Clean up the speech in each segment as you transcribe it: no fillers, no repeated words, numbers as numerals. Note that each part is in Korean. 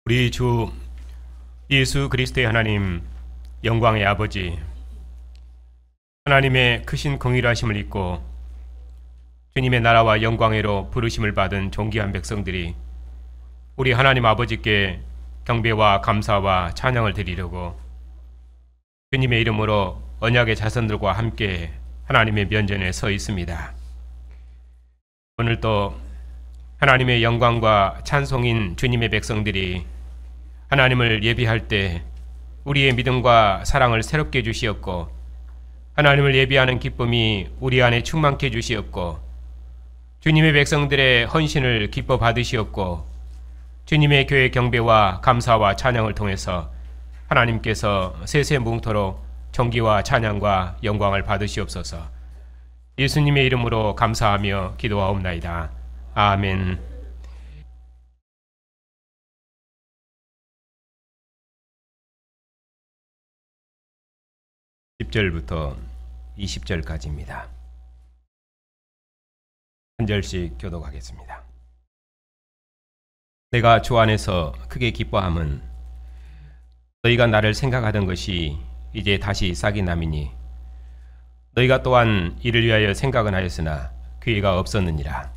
우리 주 예수 그리스도의 하나님, 영광의 아버지, 하나님의 크신 긍휼하심을 잊고 주님의 나라와 영광으로 부르심을 받은 존귀한 백성들이 우리 하나님 아버지께 경배와 감사와 찬양을 드리려고 주님의 이름으로 언약의 자손들과 함께 하나님의 면전에 서 있습니다. 오늘 또 하나님의 영광과 찬송인 주님의 백성들이 하나님을 예비할 때 우리의 믿음과 사랑을 새롭게 해주시옵고, 하나님을 예비하는 기쁨이 우리 안에 충만케 해주시옵고, 주님의 백성들의 헌신을 기뻐 받으시옵고, 주님의 교회 경배와 감사와 찬양을 통해서 하나님께서 세세무궁토록 존귀와 찬양과 영광을 받으시옵소서. 예수님의 이름으로 감사하며 기도하옵나이다. 아멘. 10절부터 20절까지입니다. 한 절씩 교독하겠습니다. 내가 주 안에서 크게 기뻐함은 너희가 나를 생각하던 것이 이제 다시 싹이 남이니 너희가 또한 이를 위하여 생각은 하였으나 기회가 없었느니라.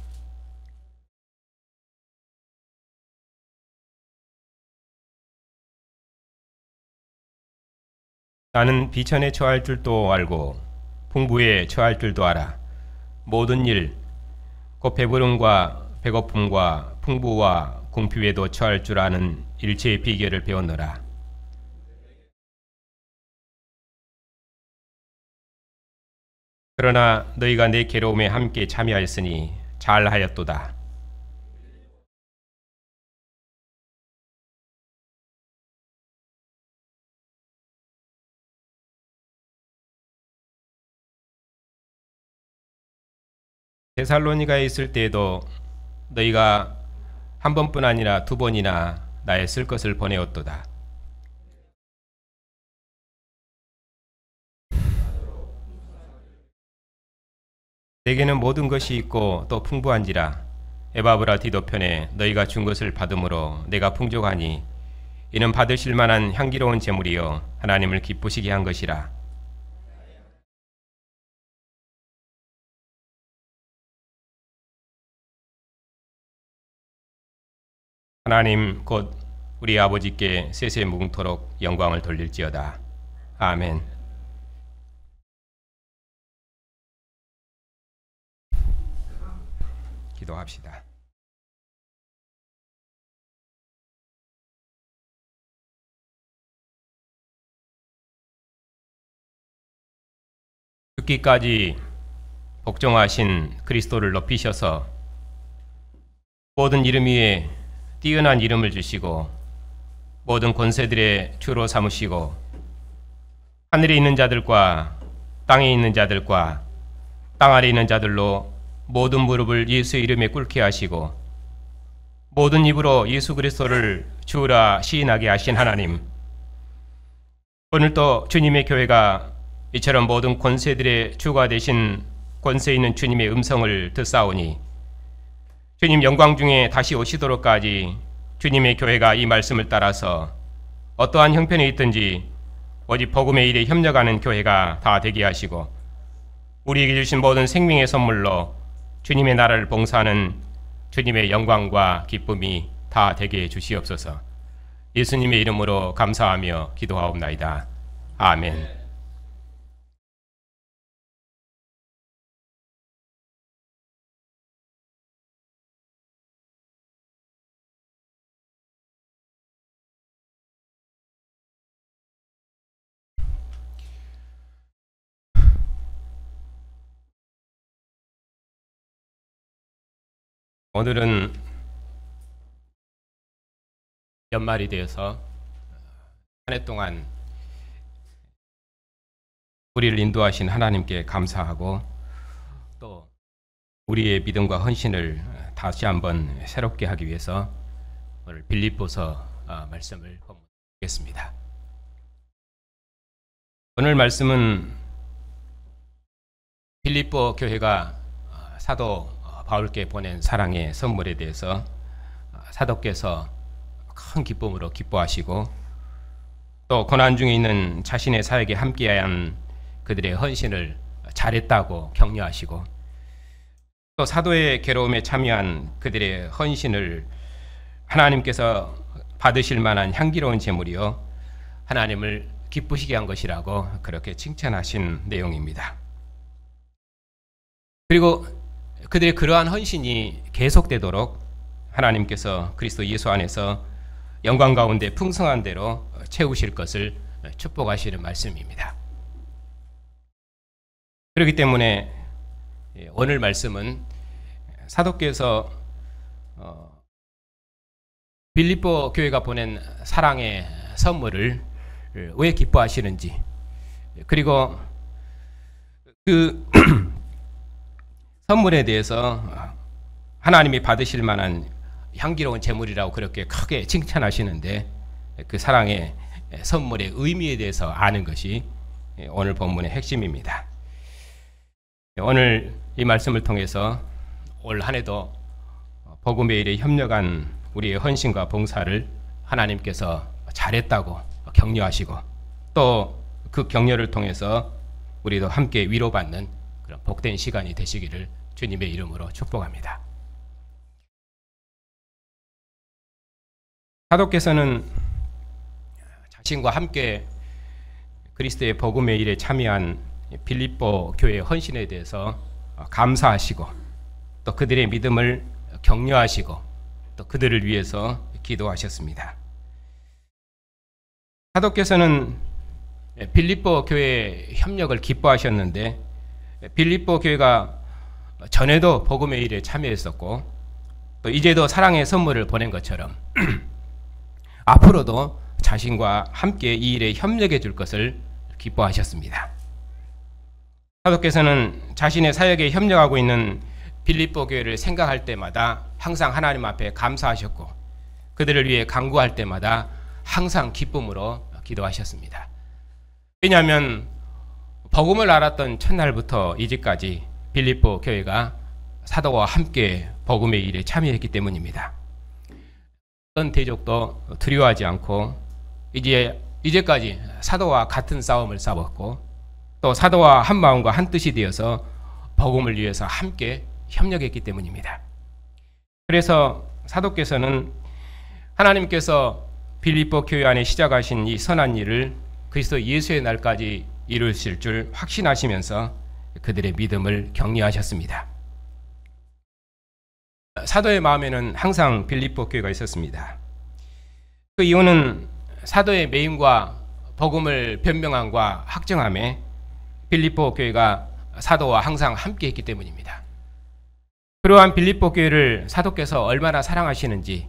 나는 비천에 처할 줄도 알고 풍부에 처할 줄도 알아. 모든 일, 곧 배부름과 배고픔과 풍부와 궁핍에도 처할 줄 아는 일체의 비결을 배웠노라. 그러나 너희가 내 괴로움에 함께 참여하였으니 잘하였도다. 데살로니가에 있을 때에도 너희가 한 번뿐 아니라 두 번이나 나의 쓸 것을 보내었도다. 내게는 모든 것이 있고 또 풍부한지라 에바브라 디도 편에 너희가 준 것을 받음으로 내가 풍족하니 이는 받으실 만한 향기로운 제물이요 하나님을 기쁘시게 한 것이라. 하나님 곧 우리 아버지께 세세무궁토록 영광을 돌릴지어다. 아멘. 기도합시다. 죽기까지 복종하신 그리스도를 높이셔서 모든 이름 위에 뛰어난 이름을 주시고 모든 권세들의 주로 삼으시고 하늘에 있는 자들과 땅에 있는 자들과 땅 아래 있는 자들로 모든 무릎을 예수의 이름에 꿇게 하시고 모든 입으로 예수 그리스도를 주라 시인하게 하신 하나님, 오늘도 주님의 교회가 이처럼 모든 권세들의 주가 되신 권세 있는 주님의 음성을 듣사오니 주님 영광 중에 다시 오시도록까지 주님의 교회가 이 말씀을 따라서 어떠한 형편에 있든지 오직 복음의 일에 협력하는 교회가 다 되게 하시고 우리에게 주신 모든 생명의 선물로 주님의 나라를 봉사하는 주님의 영광과 기쁨이 다 되게 해 주시옵소서. 예수님의 이름으로 감사하며 기도하옵나이다. 아멘. 오늘은 연말이 되어서 한 해 동안 우리를 인도하신 하나님께 감사하고 또 우리의 믿음과 헌신을 다시 한번 새롭게 하기 위해서 오늘 빌립보서 말씀을 보겠습니다. 오늘 말씀은 빌립보 교회가 사도 바울께 보낸 사랑의 선물에 대해서 사도께서 큰 기쁨으로 기뻐하시고, 또 고난 중에 있는 자신의 사역에 함께한 그들의 헌신을 잘했다고 격려하시고, 또 사도의 괴로움에 참여한 그들의 헌신을 하나님께서 받으실 만한 향기로운 제물이요 하나님을 기쁘시게 한 것이라고 그렇게 칭찬하신 내용입니다. 그리고 그들의 그러한 헌신이 계속되도록 하나님께서 그리스도 예수 안에서 영광 가운데 풍성한 대로 채우실 것을 축복하시는 말씀입니다. 그렇기 때문에 오늘 말씀은 사도께서 빌립보 교회가 보낸 사랑의 선물을 왜 기뻐하시는지, 그리고 그 선물에 대해서 하나님이 받으실 만한 향기로운 제물이라고 그렇게 크게 칭찬하시는데, 그 사랑의 선물의 의미에 대해서 아는 것이 오늘 본문의 핵심입니다. 오늘 이 말씀을 통해서 올 한 해도 복음의 일에 협력한 우리의 헌신과 봉사를 하나님께서 잘했다고 격려하시고, 또 그 격려를 통해서 우리도 함께 위로받는 그런 복된 시간이 되시기를 주님의 이름으로 축복합니다. 사도께서는 자신과 함께 그리스도의 복음의 일에 참여한 빌립보 교회의 헌신에 대해서 감사하시고, 또 그들의 믿음을 격려하시고, 또 그들을 위해서 기도하셨습니다. 사도께서는 빌립보 교회의 협력을 기뻐하셨는데, 빌립보 교회가 전에도 복음의 일에 참여했었고, 또 이제도 사랑의 선물을 보낸 것처럼 앞으로도 자신과 함께 이 일에 협력해 줄 것을 기뻐하셨습니다. 사도께서는 자신의 사역에 협력하고 있는 빌립보 교회를 생각할 때마다 항상 하나님 앞에 감사하셨고, 그들을 위해 간구할 때마다 항상 기쁨으로 기도하셨습니다. 왜냐하면 복음을 알았던 첫날부터 이제까지 빌립보 교회가 사도와 함께 복음의 일에 참여했기 때문입니다. 어떤 대적도 두려워하지 않고 이제까지 사도와 같은 싸움을 싸웠고, 또 사도와 한 마음과 한 뜻이 되어서 복음을 위해서 함께 협력했기 때문입니다. 그래서 사도께서는 하나님께서 빌립보 교회 안에 시작하신 이 선한 일을 그리스도 예수의 날까지 이루실 줄 확신하시면서 그들의 믿음을 격려하셨습니다. 사도의 마음에는 항상 빌립보 교회가 있었습니다. 그 이유는 사도의 매임과 복음을 변명함과 확정함에 빌립보 교회가 사도와 항상 함께 했기 때문입니다. 그러한 빌립보 교회를 사도께서 얼마나 사랑하시는지,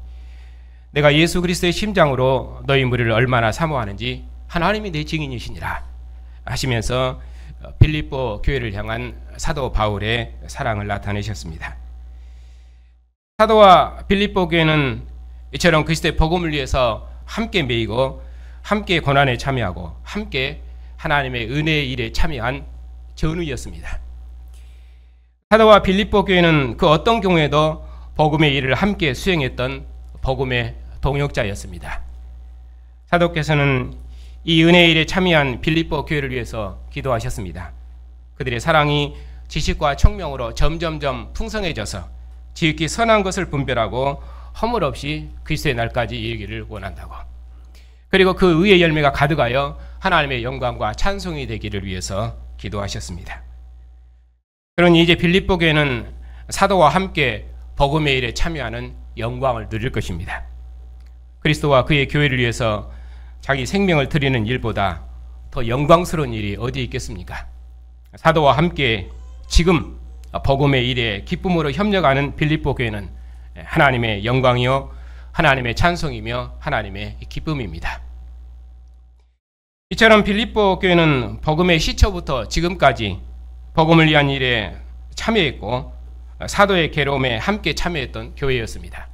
내가 예수 그리스도의 심장으로 너희 무리를 얼마나 사모하는지 하나님이 내 증인이시니라 하시면서 빌립보 교회를 향한 사도 바울의 사랑을 나타내셨습니다. 사도와 빌립보 교회는 이처럼 그리스도의 복음을 위해서 함께 매이고, 함께 고난에 참여하고, 함께 하나님의 은혜의 일에 참여한 전우였습니다. 사도와 빌립보 교회는 그 어떤 경우에도 복음의 일을 함께 수행했던 복음의 동역자였습니다. 사도께서는 이 은혜의 일에 참여한 빌립보 교회를 위해서 기도하셨습니다. 그들의 사랑이 지식과 총명으로 점점점 풍성해져서 지극히 선한 것을 분별하고 허물 없이 그리스도의 날까지 이르기를 원한다고, 그리고 그 의의 열매가 가득하여 하나님의 영광과 찬송이 되기를 위해서 기도하셨습니다. 그러니 이제 빌립보 교회는 사도와 함께 복음의 일에 참여하는 영광을 누릴 것입니다. 그리스도와 그의 교회를 위해서 자기 생명을 드리는 일보다 더 영광스러운 일이 어디 있겠습니까? 사도와 함께 지금 복음의 일에 기쁨으로 협력하는 빌립보 교회는 하나님의 영광이요 하나님의 찬송이며 하나님의 기쁨입니다. 이처럼 빌립보 교회는 복음의 시초부터 지금까지 복음을 위한 일에 참여했고, 사도의 괴로움에 함께 참여했던 교회였습니다.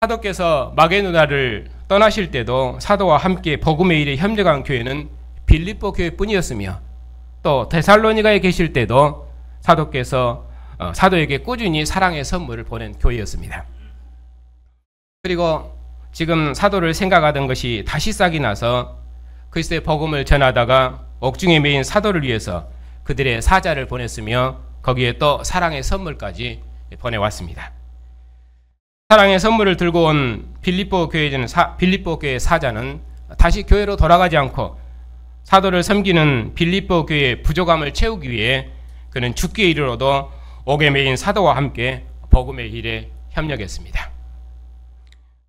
사도께서 마게도냐를 떠나실 때도 사도와 함께 복음의 일에 협력한 교회는 빌립보 교회뿐이었으며, 또 데살로니가에 계실 때도 사도께서 사도에게 꾸준히 사랑의 선물을 보낸 교회였습니다. 그리고 지금 사도를 생각하던 것이 다시 싹이 나서 그리스도의 복음을 전하다가 옥중에 매인 사도를 위해서 그들의 사자를 보냈으며 거기에 또 사랑의 선물까지 보내왔습니다. 사랑의 선물을 들고 온 빌립보 교회 사자는 다시 교회로 돌아가지 않고 사도를 섬기는 빌립보 교회의 부족함을 채우기 위해 그는 죽기에 이르러도 옥에 매인 사도와 함께 복음의 일에 협력했습니다.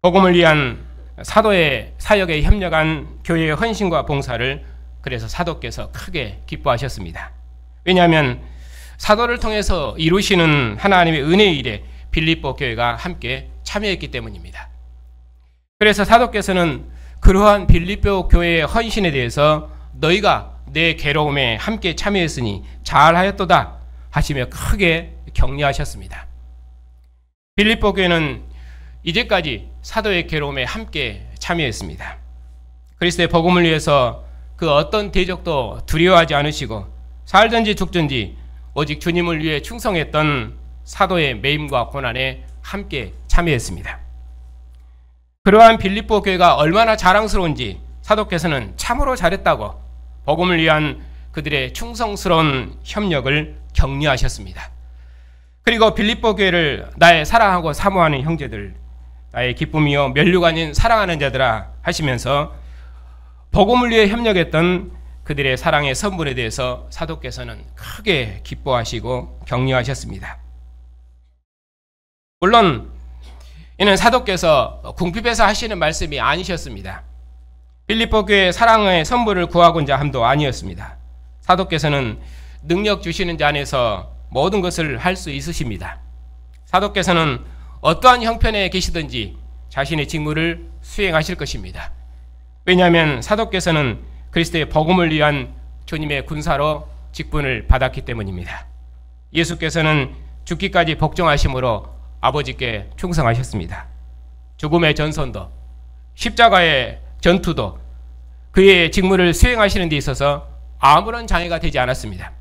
복음을 위한 사도의 사역에 협력한 교회의 헌신과 봉사를 그래서 사도께서 크게 기뻐하셨습니다. 왜냐하면 사도를 통해서 이루시는 하나님의 은혜의 일에 빌립보 교회가 함께 참여했기 때문입니다. 그래서 사도께서는 그러한 빌립보 교회의 헌신에 대해서 너희가 내 괴로움에 함께 참여했으니 잘하였도다 하시며 크게 격려하셨습니다. 빌립보 교회는 이제까지 사도의 괴로움에 함께 참여했습니다. 그리스도의 복음을 위해서 그 어떤 대적도 두려워하지 않으시고 살든지 죽든지 오직 주님을 위해 충성했던 사도의 매임과 고난에 함께 참여했습니다. 그러한 빌립보 교회가 얼마나 자랑스러운지 사도께서는 참으로 잘했다고 복음을 위한 그들의 충성스러운 협력을 격려하셨습니다. 그리고 빌립보 교회를 나의 사랑하고 사모하는 형제들, 나의 기쁨이요 면류가 아닌 사랑하는 자들아 하시면서 복음을 위해 협력했던 그들의 사랑의 선물에 대해서 사도께서는 크게 기뻐하시고 격려하셨습니다. 물론 이는 사도께서 궁핍해서 하시는 말씀이 아니셨습니다. 빌립보 교회의 사랑의 선물을 구하고자 함도 아니었습니다. 사도께서는 능력 주시는 자 안에서 모든 것을 할 수 있으십니다. 사도께서는 어떠한 형편에 계시든지 자신의 직무를 수행하실 것입니다. 왜냐하면 사도께서는 그리스도의 복음을 위한 주님의 군사로 직분을 받았기 때문입니다. 예수께서는 죽기까지 복종하심으로 아버지께 충성하셨습니다. 죽음의 전선도 십자가의 전투도 그의 직무를 수행하시는 데 있어서 아무런 장애가 되지 않았습니다.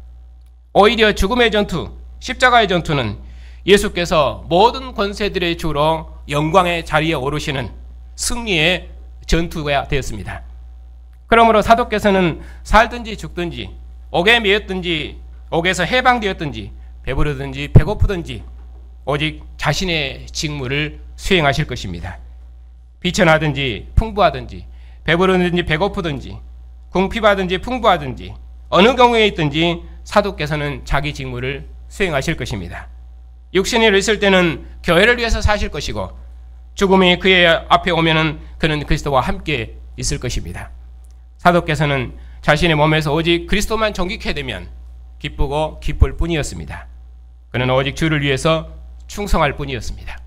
오히려 죽음의 전투, 십자가의 전투는 예수께서 모든 권세들의 주로 영광의 자리에 오르시는 승리의 전투가 되었습니다. 그러므로 사도께서는 살든지 죽든지 옥에 매였든지 옥에서 해방되었든지 배부르든지 배고프든지 오직 자신의 직무를 수행하실 것입니다. 비천하든지 풍부하든지 배부르든지 배고프든지 궁핍하든지 풍부하든지 어느 경우에 있든지 사도께서는 자기 직무를 수행하실 것입니다. 육신이 있을 때는 교회를 위해서 사실 것이고 죽음이 그의 앞에 오면은 그는 그리스도와 함께 있을 것입니다. 사도께서는 자신의 몸에서 오직 그리스도만 존귀케 되면 기쁘고 기쁠 뿐이었습니다. 그는 오직 주를 위해서 충성할 뿐이었습니다.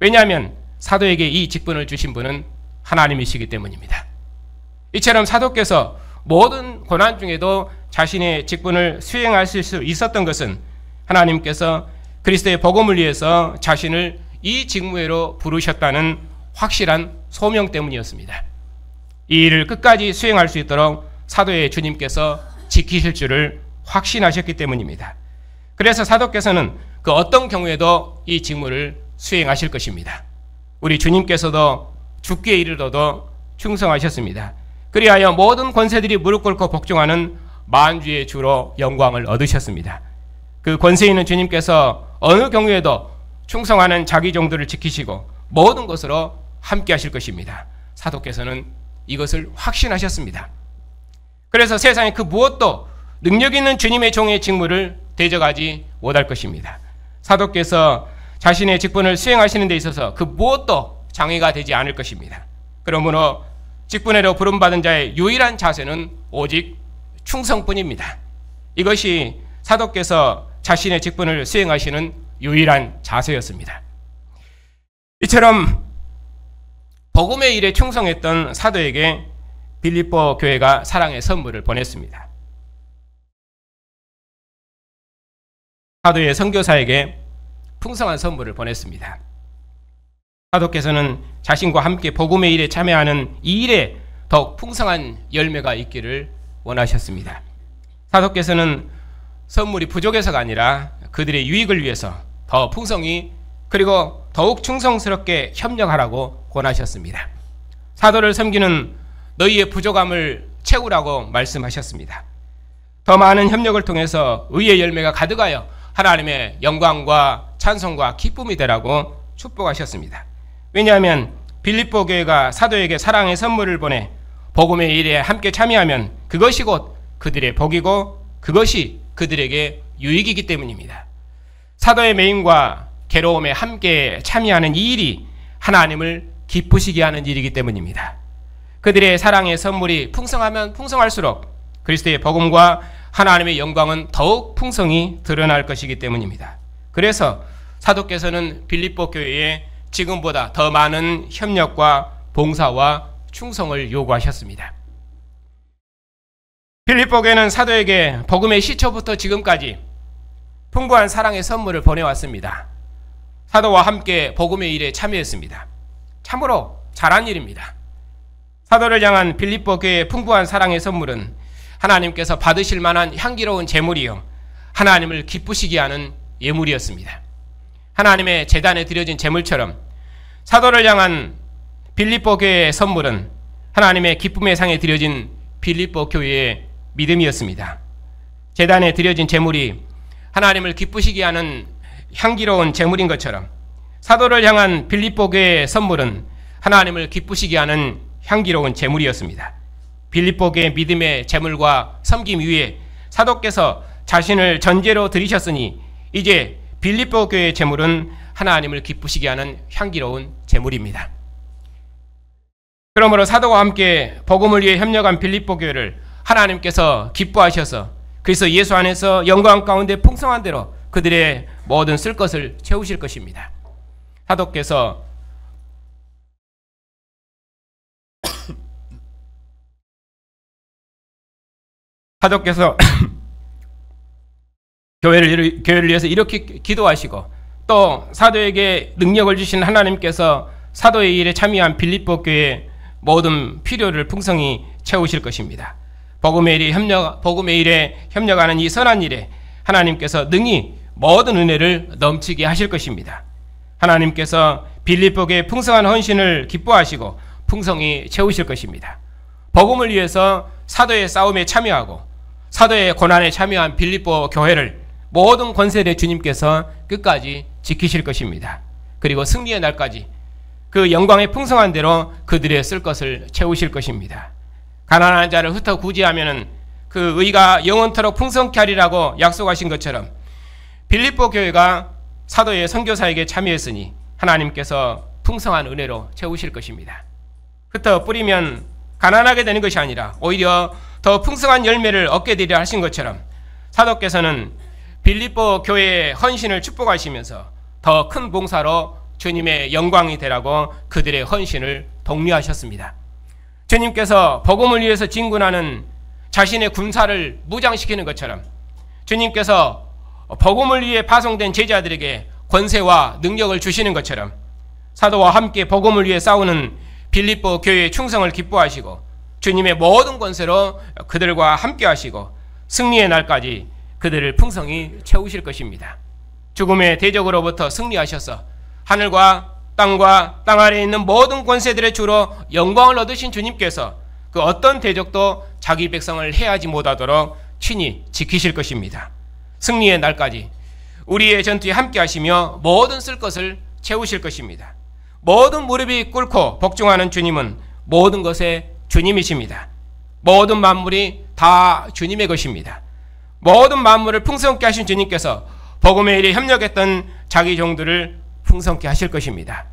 왜냐하면 사도에게 이 직분을 주신 분은 하나님이시기 때문입니다. 이처럼 사도께서 모든 고난 중에도 자신의 직분을 수행하실 수 있었던 것은 하나님께서 그리스도의 복음을 위해서 자신을 이 직무회로 부르셨다는 확실한 소명 때문이었습니다. 이 일을 끝까지 수행할 수 있도록 사도의 주님께서 지키실 줄을 확신하셨기 때문입니다. 그래서 사도께서는 그 어떤 경우에도 이 직무를 수행하실 것입니다. 우리 주님께서도 죽기에 이르러도 충성하셨습니다. 그리하여 모든 권세들이 무릎 꿇고 복종하는 만주의 주로 영광을 얻으셨습니다. 그 권세 있는 주님께서 어느 경우에도 충성하는 자기 종들을 지키시고 모든 것으로 함께 하실 것입니다. 사도께서는 이것을 확신하셨습니다. 그래서 세상에 그 무엇도 능력 있는 주님의 종의 직무를 대적하지 못할 것입니다. 사도께서 자신의 직분을 수행하시는 데 있어서 그 무엇도 장애가 되지 않을 것입니다. 그러므로 직분회로 부름받은 자의 유일한 자세는 오직 충성뿐입니다. 이것이 사도께서 자신의 직분을 수행하시는 유일한 자세였습니다. 이처럼 복음의 일에 충성했던 사도에게 빌립보 교회가 사랑의 선물을 보냈습니다. 사도의 선교사에게 풍성한 선물을 보냈습니다. 사도께서는 자신과 함께 복음의 일에 참여하는 이 일에 더욱 풍성한 열매가 있기를 원하셨습니다. 사도께서는 선물이 부족해서가 아니라 그들의 유익을 위해서 더 풍성히 그리고 더욱 충성스럽게 협력하라고 권하셨습니다. 사도를 섬기는 너희의 부족함을 채우라고 말씀하셨습니다. 더 많은 협력을 통해서 의의 열매가 가득하여 하나님의 영광과 찬송과 기쁨이 되라고 축복하셨습니다. 왜냐하면 빌립보 교회가 사도에게 사랑의 선물을 보내 복음의 일에 함께 참여하면 그것이 곧 그들의 복이고 그것이 그들에게 유익이기 때문입니다. 사도의 매임과 괴로움에 함께 참여하는 이 일이 하나님을 기쁘시게 하는 일이기 때문입니다. 그들의 사랑의 선물이 풍성하면 풍성할수록 그리스도의 복음과 하나님의 영광은 더욱 풍성히 드러날 것이기 때문입니다. 그래서 사도께서는 빌립보 교회에 지금보다 더 많은 협력과 봉사와 충성을 요구하셨습니다. 빌립보 교회는 사도에게 복음의 시초부터 지금까지 풍부한 사랑의 선물을 보내왔습니다. 사도와 함께 복음의 일에 참여했습니다. 참으로 잘한 일입니다. 사도를 향한 빌립보 교회의 풍부한 사랑의 선물은 하나님께서 받으실 만한 향기로운 제물이요 하나님을 기쁘시게 하는 예물이었습니다. 하나님의 제단에 드려진 제물처럼 사도를 향한 빌립보 교회의 선물은 하나님의 기쁨의 상에 드려진 빌립보 교회의 믿음이었습니다. 제단에 드려진 제물이 하나님을 기쁘시게 하는 향기로운 제물인 것처럼 사도를 향한 빌립보 교회의 선물은 하나님을 기쁘시게 하는 향기로운 제물이었습니다. 빌립보 교회의 믿음의 제물과 섬김 위에 사도께서 자신을 전제로 드리셨으니 이제 빌립보 교회의 제물은 하나님을 기쁘시게 하는 향기로운 제물입니다. 그러므로 사도와 함께 복음을 위해 협력한 빌립보 교회를 하나님께서 기뻐하셔서 그래서 예수 안에서 영광 가운데 풍성한 대로 그들의 모든 쓸 것을 채우실 것입니다. 사도께서 교회를 위해서 이렇게 기도하시고 또 사도에게 능력을 주신 하나님께서 사도의 일에 참여한 빌립보 교회의 모든 필요를 풍성히 채우실 것입니다. 복음의 일에 협력하는 이 선한 일에 하나님께서 능히 모든 은혜를 넘치게 하실 것입니다. 하나님께서 빌립보 교회의 풍성한 헌신을 기뻐하시고 풍성히 채우실 것입니다. 복음을 위해서 사도의 싸움에 참여하고 사도의 고난에 참여한 빌립보 교회를 모든 권세대 주님께서 끝까지 지키실 것입니다. 그리고 승리의 날까지 그 영광의 풍성한 대로 그들의 쓸 것을 채우실 것입니다. 가난한 자를 흩어 구제하면은 그 의가 영원토록 풍성케 하리라고 약속하신 것처럼 빌립보 교회가 사도의 선교사에게 참여했으니 하나님께서 풍성한 은혜로 채우실 것입니다. 흩어 뿌리면 가난하게 되는 것이 아니라 오히려 더 풍성한 열매를 얻게 되려 하신 것처럼 사도께서는 빌립보 교회의 헌신을 축복하시면서 더 큰 봉사로 주님의 영광이 되라고 그들의 헌신을 독려하셨습니다. 주님께서 복음을 위해서 진군하는 자신의 군사를 무장시키는 것처럼 주님께서 복음을 위해 파송된 제자들에게 권세와 능력을 주시는 것처럼 사도와 함께 복음을 위해 싸우는 빌립보 교회의 충성을 기뻐하시고 주님의 모든 권세로 그들과 함께 하시고 승리의 날까지 그들을 풍성히 채우실 것입니다. 죽음의 대적으로부터 승리하셔서 하늘과 땅과 땅 아래에 있는 모든 권세들의 주로 영광을 얻으신 주님께서 그 어떤 대적도 자기 백성을 해하지 못하도록 친히 지키실 것입니다. 승리의 날까지 우리의 전투에 함께 하시며 모든 쓸 것을 채우실 것입니다. 모든 무릎이 꿇고 복종하는 주님은 모든 것의 주님이십니다. 모든 만물이 다 주님의 것입니다. 모든 만물을 풍성케 하신 주님께서 복음의 일에 협력했던 자기 종들을 풍성케 하실 것입니다.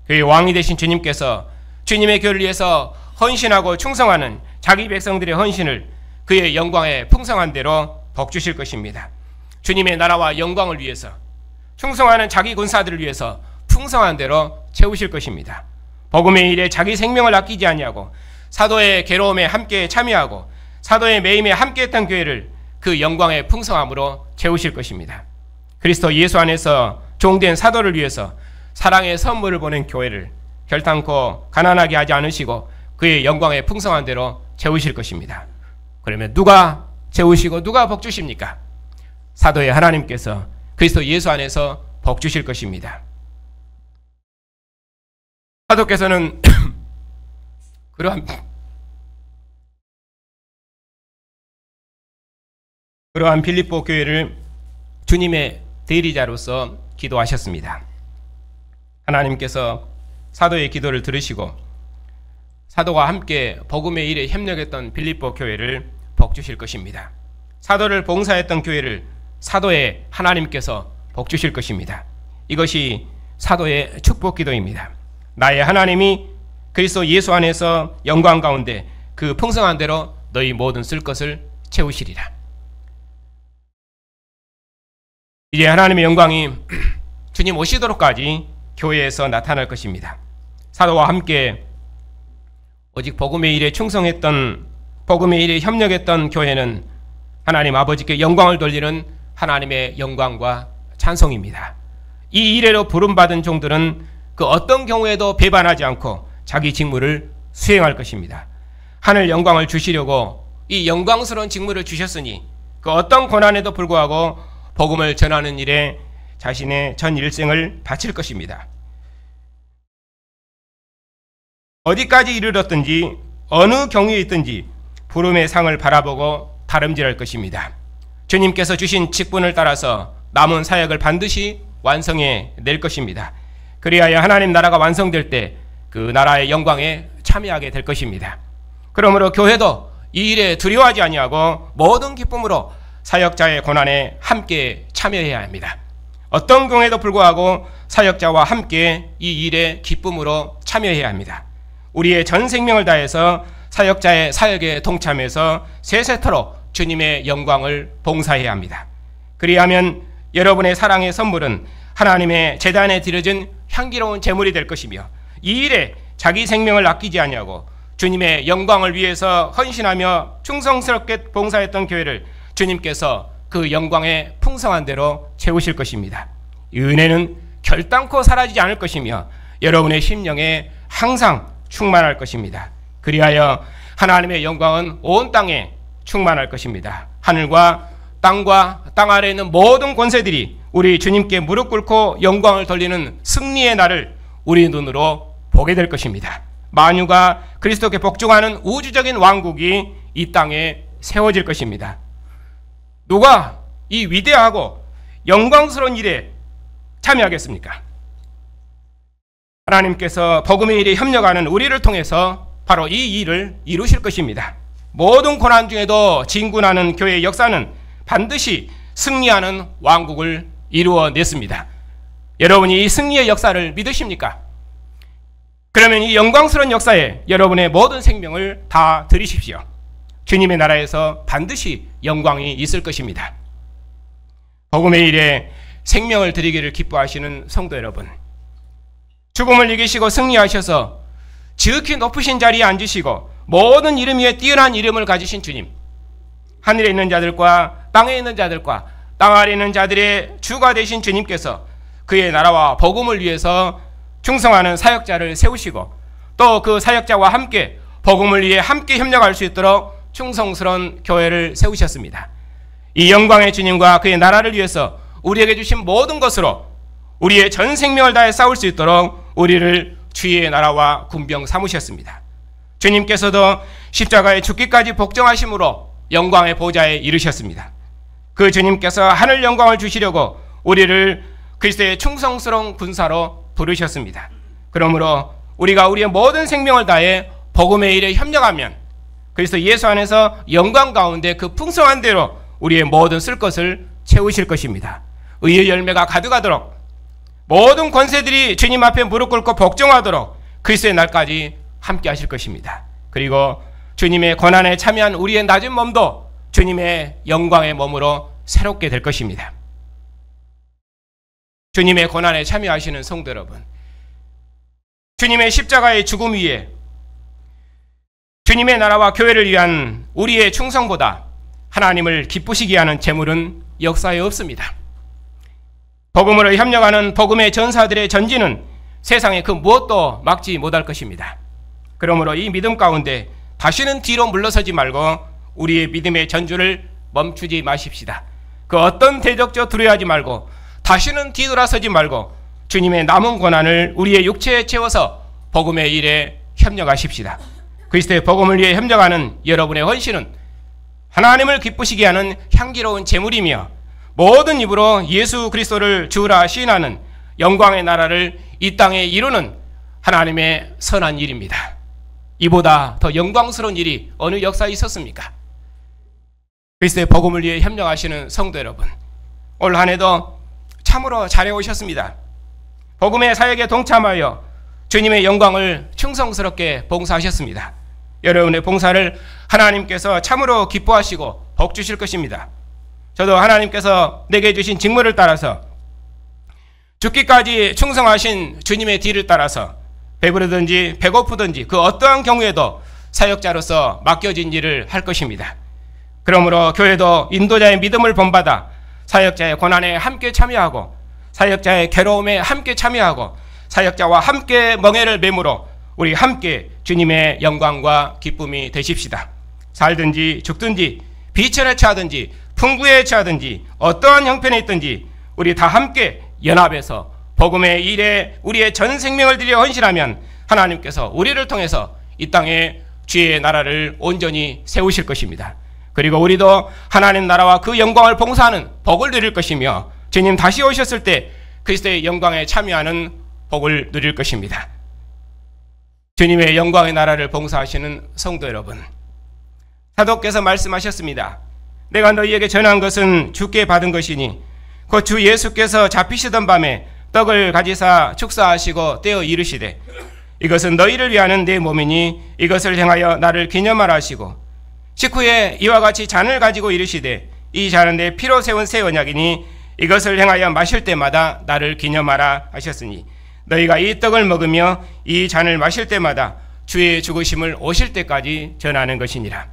그의 왕이 되신 주님께서 주님의 교회를 위해서 헌신하고 충성하는 자기 백성들의 헌신을 그의 영광의 풍성한 대로 복주실 것입니다. 주님의 나라와 영광을 위해서 충성하는 자기 군사들을 위해서 풍성한 대로 채우실 것입니다. 복음의 일에 자기 생명을 아끼지 아니하고 사도의 괴로움에 함께 참여하고 사도의 매임에 함께했던 교회를 그 영광의 풍성함으로 채우실 것입니다. 그리스도 예수 안에서 종된 사도를 위해서 사랑의 선물을 보낸 교회를 결탄코 가난하게 하지 않으시고 그의 영광의 풍성한 대로 채우실 것입니다. 그러면 누가 채우시고 누가 복 주십니까? 사도의 하나님께서 그리스도 예수 안에서 복 주실 것입니다. 사도께서는 그러한 빌립보 교회를 주님의 대리자로서 기도하셨습니다. 하나님께서 사도의 기도를 들으시고 사도와 함께 복음의 일에 협력했던 빌립보 교회를 복주실 것입니다. 사도를 봉사했던 교회를 사도의 하나님께서 복주실 것입니다. 이것이 사도의 축복 기도입니다. 나의 하나님이 그리스도 예수 안에서 영광 가운데 그 풍성한 대로 너희 모든 쓸 것을 채우시리라. 이제 하나님의 영광이 주님 오시도록까지 교회에서 나타날 것입니다. 사도와 함께 오직 복음의 일에 충성했던, 복음의 일에 협력했던 교회는 하나님 아버지께 영광을 돌리는 하나님의 영광과 찬송입니다. 이 일에로 부름받은 종들은 그 어떤 경우에도 배반하지 않고 자기 직무를 수행할 것입니다. 하늘 영광을 주시려고 이 영광스러운 직무를 주셨으니 그 어떤 고난에도 불구하고 복음을 전하는 일에 자신의 전 일생을 바칠 것입니다. 어디까지 이르렀든지 어느 경우에 있든지 부름의 상을 바라보고 다름질할 것입니다. 주님께서 주신 직분을 따라서 남은 사역을 반드시 완성해 낼 것입니다. 그리하여 하나님 나라가 완성될 때 그 나라의 영광에 참여하게 될 것입니다. 그러므로 교회도 이 일에 두려워하지 아니하고 모든 기쁨으로 사역자의 고난에 함께 참여해야 합니다. 어떤 경우에도 불구하고 사역자와 함께 이 일에 기쁨으로 참여해야 합니다. 우리의 전 생명을 다해서 사역자의 사역에 동참해서 세세토록 주님의 영광을 봉사해야 합니다. 그리하면 여러분의 사랑의 선물은 하나님의 제단에 드려진 향기로운 제물이 될 것이며 이 일에 자기 생명을 아끼지 아니하고 주님의 영광을 위해서 헌신하며 충성스럽게 봉사했던 교회를 주님께서 그 영광의 풍성한 대로 채우실 것입니다. 이 은혜는 결단코 사라지지 않을 것이며 여러분의 심령에 항상 충만할 것입니다. 그리하여 하나님의 영광은 온 땅에 충만할 것입니다. 하늘과 땅과 땅 아래에 있는 모든 권세들이 우리 주님께 무릎 꿇고 영광을 돌리는 승리의 날을 우리 눈으로 보게 될 것입니다. 만유가 그리스도께 복종하는 우주적인 왕국이 이 땅에 세워질 것입니다. 누가 이 위대하고 영광스러운 일에 참여하겠습니까? 하나님께서 복음의 일에 협력하는 우리를 통해서 바로 이 일을 이루실 것입니다. 모든 고난 중에도 진군하는 교회의 역사는 반드시 승리하는 왕국을 이루어냈습니다. 여러분이 이 승리의 역사를 믿으십니까? 그러면 이 영광스러운 역사에 여러분의 모든 생명을 다 드리십시오. 주님의 나라에서 반드시 영광이 있을 것입니다. 복음의 일에 생명을 드리기를 기뻐하시는 성도 여러분, 죽음을 이기시고 승리하셔서 지극히 높으신 자리에 앉으시고 모든 이름 위에 뛰어난 이름을 가지신 주님, 하늘에 있는 자들과 땅에 있는 자들과 땅 아래에 있는 자들의 주가 되신 주님께서 그의 나라와 복음을 위해서 충성하는 사역자를 세우시고 또 그 사역자와 함께 복음을 위해 함께 협력할 수 있도록 충성스러운 교회를 세우셨습니다. 이 영광의 주님과 그의 나라를 위해서 우리에게 주신 모든 것으로 우리의 전 생명을 다해 싸울 수 있도록 우리를 주의 나라와 군병 삼으셨습니다. 주님께서도 십자가에 죽기까지 복종하심으로 영광의 보좌에 이르셨습니다. 그 주님께서 하늘 영광을 주시려고 우리를 그리스도의 충성스러운 군사로 부르셨습니다. 그러므로 우리가 우리의 모든 생명을 다해 복음의 일에 협력하면 그리스도 예수 안에서 영광 가운데 그 풍성한 대로 우리의 모든 쓸 것을 채우실 것입니다. 의의 열매가 가득하도록 모든 권세들이 주님 앞에 무릎 꿇고 복종하도록 그리스도의 날까지 함께 하실 것입니다. 그리고 주님의 고난에 참여한 우리의 낮은 몸도 주님의 영광의 몸으로 새롭게 될 것입니다. 주님의 고난에 참여하시는 성도 여러분, 주님의 십자가의 죽음 위에 주님의 나라와 교회를 위한 우리의 충성보다 하나님을 기쁘시게 하는 재물은 역사에 없습니다. 복음으로 협력하는 복음의 전사들의 전진은 세상에 그 무엇도 막지 못할 것입니다. 그러므로 이 믿음 가운데 다시는 뒤로 물러서지 말고 우리의 믿음의 전주를 멈추지 마십시다. 그 어떤 대적조 두려워하지 말고 다시는 뒤돌아서지 말고 주님의 남은 고난을 우리의 육체에 채워서 복음의 일에 협력하십시다. 그리스도의 복음을 위해 협력하는 여러분의 헌신은 하나님을 기쁘시게 하는 향기로운 제물이며 모든 입으로 예수 그리스도를 주라 시인하는 영광의 나라를 이 땅에 이루는 하나님의 선한 일입니다. 이보다 더 영광스러운 일이 어느 역사에 있었습니까? 그리스도의 복음을 위해 협력하시는 성도 여러분, 올 한 해도 참으로 잘해오셨습니다. 복음의 사역에 동참하여 주님의 영광을 충성스럽게 봉사하셨습니다. 여러분의 봉사를 하나님께서 참으로 기뻐하시고 복 주실 것입니다. 저도 하나님께서 내게 주신 직무를 따라서 죽기까지 충성하신 주님의 뒤를 따라서 배부르든지 배고프든지 그 어떠한 경우에도 사역자로서 맡겨진 일을 할 것입니다. 그러므로 교회도 인도자의 믿음을 본받아 사역자의 고난에 함께 참여하고 사역자의 괴로움에 함께 참여하고 사역자와 함께 멍에를 메물어 우리 함께 주님의 영광과 기쁨이 되십시다. 살든지 죽든지 비천에 처하든지 풍부에 처하든지 어떠한 형편에 있든지 우리 다 함께 연합해서 복음의 일에 우리의 전 생명을 들여 헌신하면 하나님께서 우리를 통해서 이 땅에 주의 나라를 온전히 세우실 것입니다. 그리고 우리도 하나님 나라와 그 영광을 봉사하는 복을 누릴 것이며 주님 다시 오셨을 때 그리스도의 영광에 참여하는 복을 누릴 것입니다. 주님의 영광의 나라를 봉사하시는 성도 여러분, 사도께서 말씀하셨습니다. 내가 너희에게 전한 것은 주께 받은 것이니 곧 주 예수께서 잡히시던 밤에 떡을 가지사 축사하시고 떼어 이르시되 이것은 너희를 위하는 내 몸이니 이것을 행하여 나를 기념하라 하시고 식후에 이와 같이 잔을 가지고 이르시되 이 잔은 내 피로 세운 새 언약이니 이것을 행하여 마실 때마다 나를 기념하라 하셨으니 너희가 이 떡을 먹으며 이 잔을 마실 때마다 주의 죽으심을 오실 때까지 전하는 것이니라.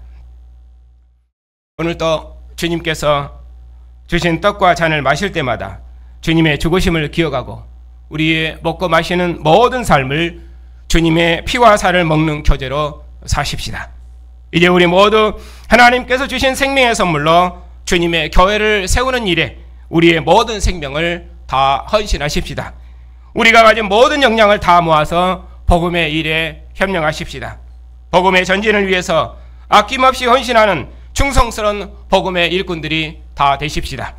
오늘도 주님께서 주신 떡과 잔을 마실 때마다 주님의 죽으심을 기억하고 우리의 먹고 마시는 모든 삶을 주님의 피와 살을 먹는 교제로 사십시다. 이제 우리 모두 하나님께서 주신 생명의 선물로 주님의 교회를 세우는 일에 우리의 모든 생명을 다 헌신하십시다. 우리가 가진 모든 역량을 다 모아서 복음의 일에 협력하십시다. 복음의 전진을 위해서 아낌없이 헌신하는 충성스러운 복음의 일꾼들이 다 되십시다.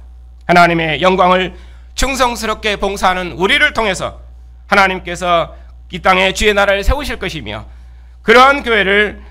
하나님의 영광을 충성스럽게 봉사하는 우리를 통해서 하나님께서 이 땅에 주의 나라를 세우실 것이며 그러한 교회를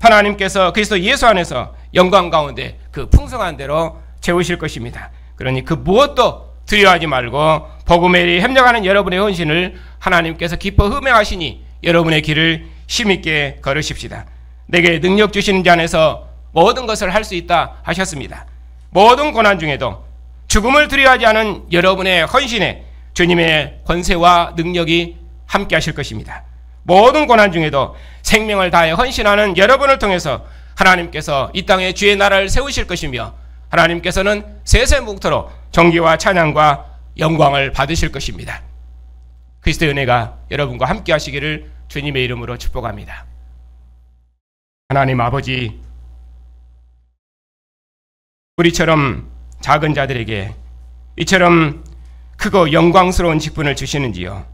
하나님께서 그리스도 예수 안에서 영광 가운데 그 풍성한 대로 채우실 것입니다. 그러니 그 무엇도 두려워하지 말고 복음에 일에 협력하는 여러분의 헌신을 하나님께서 기뻐 흠행하시니 여러분의 길을 힘있게 걸으십시다. 내게 능력 주시는 자 안에서 모든 것을 할 수 있다 하셨습니다. 모든 고난 중에도 죽음을 두려워하지 않은 여러분의 헌신에 주님의 권세와 능력이 함께 하실 것입니다. 모든 고난 중에도 생명을 다해 헌신하는 여러분을 통해서 하나님께서 이 땅에 주의 나라를 세우실 것이며 하나님께서는 세세묵토록 존귀와 찬양과 영광을 받으실 것입니다. 그리스도의 은혜가 여러분과 함께 하시기를 주님의 이름으로 축복합니다. 하나님 아버지, 우리처럼 작은 자들에게 이처럼 크고 영광스러운 직분을 주시는지요.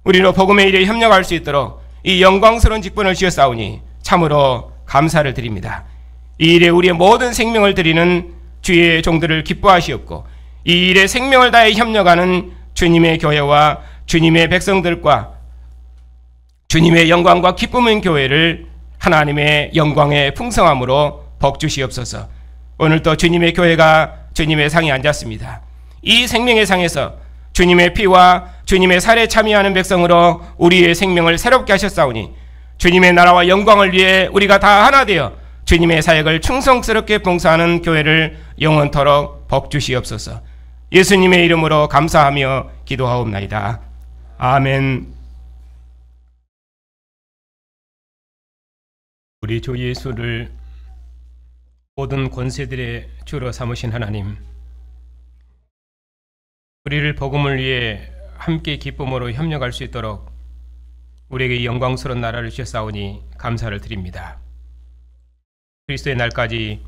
우리로 복음의 일에 협력할 수 있도록 이 영광스러운 직분을 주셨사오니 참으로 감사를 드립니다. 이 일에 우리의 모든 생명을 드리는 주의 종들을 기뻐하시옵고 이 일에 생명을 다해 협력하는 주님의 교회와 주님의 백성들과 주님의 영광과 기쁨의 교회를 하나님의 영광의 풍성함으로 복주시옵소서. 오늘도 주님의 교회가 주님의 상에 앉았습니다. 이 생명의 상에서 주님의 피와 주님의 살에 참여하는 백성으로 우리의 생명을 새롭게 하셨사오니 주님의 나라와 영광을 위해 우리가 다 하나 되어 주님의 사역을 충성스럽게 봉사하는 교회를 영원토록 복주시옵소서. 예수님의 이름으로 감사하며 기도하옵나이다. 아멘. 우리 주 예수를 모든 권세들의 주로 삼으신 하나님, 우리를 복음을 위해 함께 기쁨으로 협력할 수 있도록 우리에게 영광스러운 나라를 주셨사오니 감사를 드립니다. 그리스도의 날까지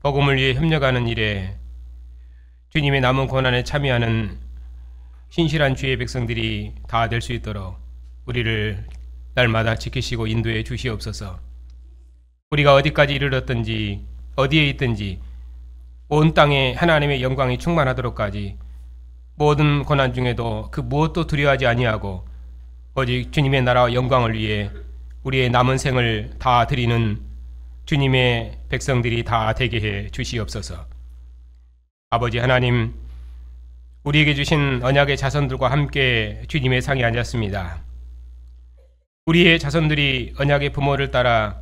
복음을 위해 협력하는 일에 주님의 남은 고난에 참여하는 신실한 주의 백성들이 다 될 수 있도록 우리를 날마다 지키시고 인도해 주시옵소서. 우리가 어디까지 이르렀든지 어디에 있든지 온 땅에 하나님의 영광이 충만하도록까지 모든 고난 중에도 그 무엇도 두려워하지 아니하고 오직 주님의 나라와 영광을 위해 우리의 남은 생을 다 드리는 주님의 백성들이 다 되게 해 주시옵소서. 아버지 하나님, 우리에게 주신 언약의 자손들과 함께 주님의 상에 앉았습니다. 우리의 자손들이 언약의 부모를 따라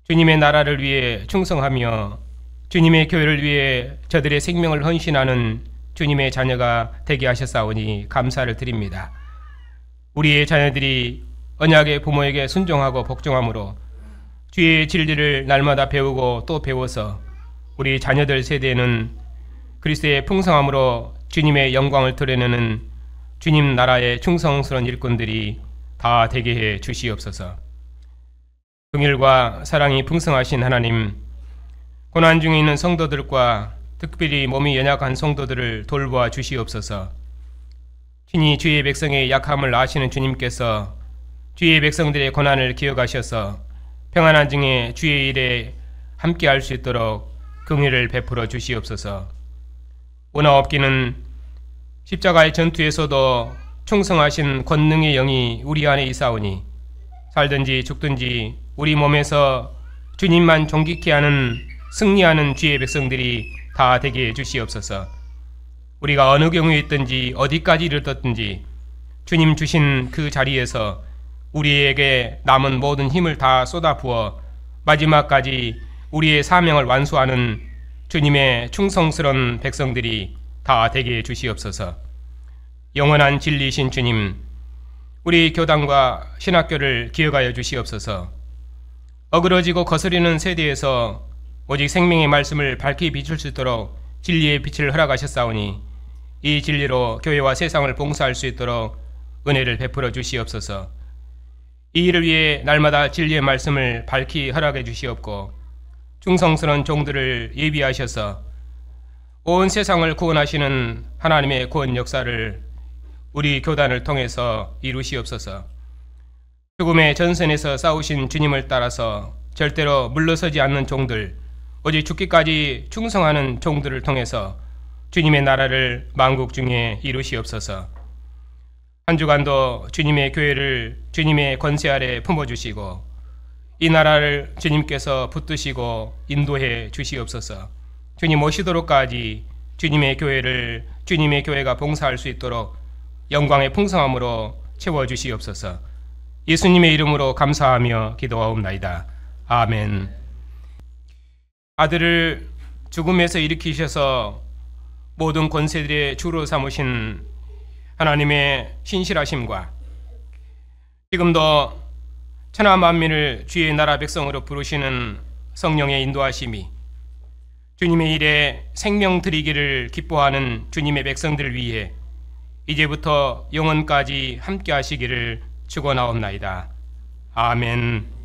주님의 나라를 위해 충성하며 주님의 교회를 위해 저들의 생명을 헌신하는 주님의 자녀가 되게 하셨사오니 감사를 드립니다. 우리의 자녀들이 언약의 부모에게 순종하고 복종함으로 주의 진리를 날마다 배우고 또 배워서 우리 자녀들 세대에는 그리스도의 풍성함으로 주님의 영광을 드러내는 주님 나라의 충성스러운 일꾼들이 다 되게 해 주시옵소서. 긍휼과 사랑이 풍성하신 하나님, 고난 중에 있는 성도들과 특별히 몸이 연약한 성도들을 돌보아 주시옵소서. 친히 주의 백성의 약함을 아시는 주님께서 주의 백성들의 고난을 기억하셔서 평안한 중에 주의 일에 함께할 수 있도록 긍휼을 베풀어 주시옵소서. 오나 없기는 십자가의 전투에서도 충성하신 권능의 영이 우리 안에 있사오니 살든지 죽든지 우리 몸에서 주님만 존귀케 하는 승리하는 주의 백성들이 다 되게 해주시옵소서. 우리가 어느 경우에 있든지 어디까지 이르렀든지 주님 주신 그 자리에서 우리에게 남은 모든 힘을 다 쏟아부어 마지막까지 우리의 사명을 완수하는 주님의 충성스러운 백성들이 다 되게 해주시옵소서. 영원한 진리이신 주님, 우리 교단과 신학교를 기억하여 주시옵소서. 어그러지고 거스리는 세대에서 오직 생명의 말씀을 밝히 비출 수 있도록 진리의 빛을 허락하셨사오니 이 진리로 교회와 세상을 봉사할 수 있도록 은혜를 베풀어 주시옵소서. 이 일을 위해 날마다 진리의 말씀을 밝히 허락해 주시옵고 충성스러운 종들을 예비하셔서 온 세상을 구원하시는 하나님의 구원 역사를 우리 교단을 통해서 이루시옵소서. 죽음의 전선에서 싸우신 주님을 따라서 절대로 물러서지 않는 종들, 오직 죽기까지 충성하는 종들을 통해서 주님의 나라를 만국 중에 이루시옵소서. 한 주간도 주님의 교회를 주님의 권세 아래 품어주시고 이 나라를 주님께서 붙드시고 인도해 주시옵소서. 주님 오시도록까지 주님의 교회를 주님의 교회가 봉사할 수 있도록 영광의 풍성함으로 채워주시옵소서. 예수님의 이름으로 감사하며 기도하옵나이다. 아멘. 아들을 죽음에서 일으키셔서 모든 권세들의 주로 삼으신 하나님의 신실하심과 지금도 천하 만민을 주의 나라 백성으로 부르시는 성령의 인도하심이 주님의 일에 생명 드리기를 기뻐하는 주님의 백성들을 위해 이제부터 영원까지 함께 하시기를 축원하옵나이다. 아멘.